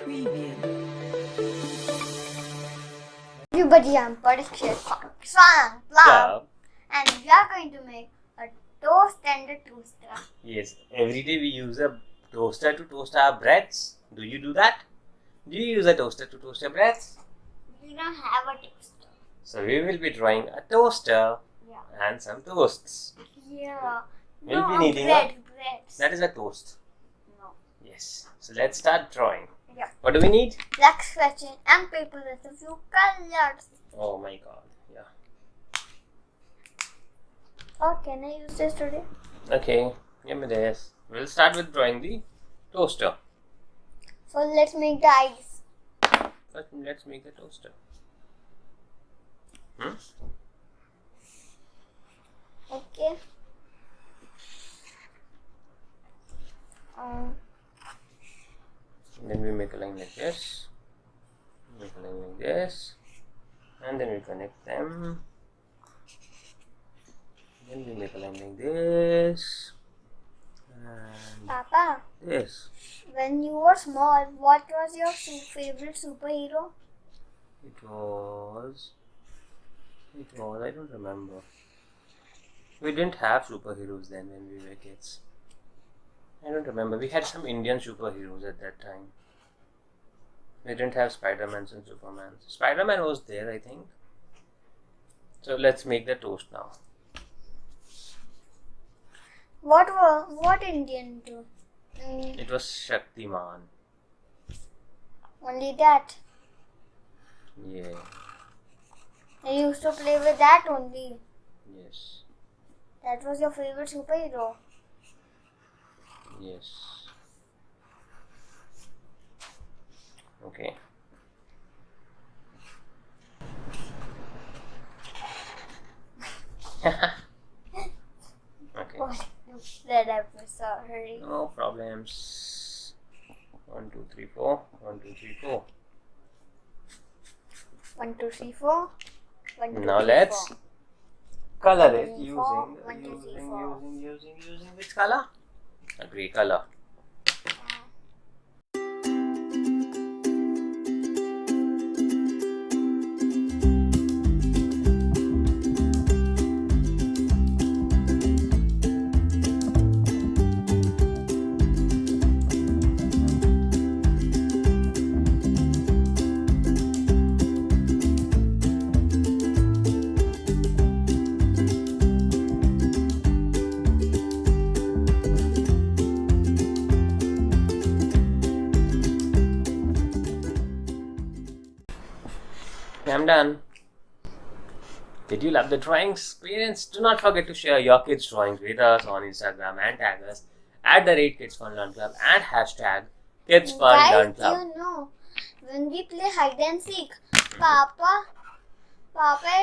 Preview. Everybody, I'm Parikshit from KidsFunLearnClub, and we are going to make a toast and a toaster. Yes, every day we use a toaster to toast our breads. Do you do that? Do you use a toaster to toast your breads? We don't have a toaster. So we will be drawing a toaster and some toasts. Yeah. We'll No, be needing bread. That is a toast. No. Yes. So let's start drawing. Yeah. What do we need? Black sketching and paper with a few colors. Oh my god. Yeah. Oh, can I use this today? Okay. Give me this. We'll start with drawing the toaster. So let's make the eyes. First, let's make the toaster. Okay. Then we make a line like this. Make a line like this. And then we connect them. Then we make a line like this. And Papa, this. when you were small, what was your favorite superhero? It was, I don't remember. We didn't have superheroes then when we were kids. I don't remember. We had some Indian superheroes at that time. We didn't have Spider-Man and Superman. Spider-Man was there, I think. So let's make the toast now. What Indian do? It was Shaktiman. Only that. Yeah. I used to play with that only. Yes. That was your favorite superhero. Yes. Okay. Okay. What? Red apple, sorry. No problems. 1, 2, 3, 4. 1, 2, 3, 4. 1, 2, 3, 4. 1, 2, Now 3, let's 4. color it 3, using 4. 1, 2, 3, 4. using which color? A grey color. I'm done. Did you love the drawings? Parents, do not forget to share your kids' drawings with us on Instagram and tag us at @KidsFunLearnClub and hashtag KidsFunLearnClub. Guys, you know, when we play hide and seek, Papa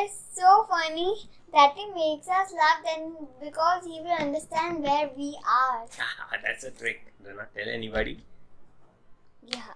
is so funny that he makes us laugh then because he will understand where we are. That's a trick. Do not tell anybody. Yeah.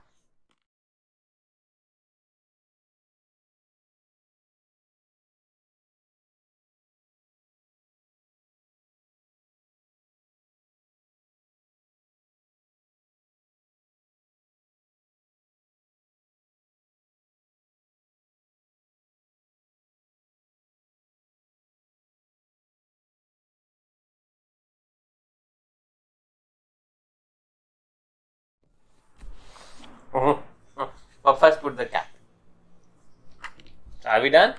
But first put the cap. So are we done?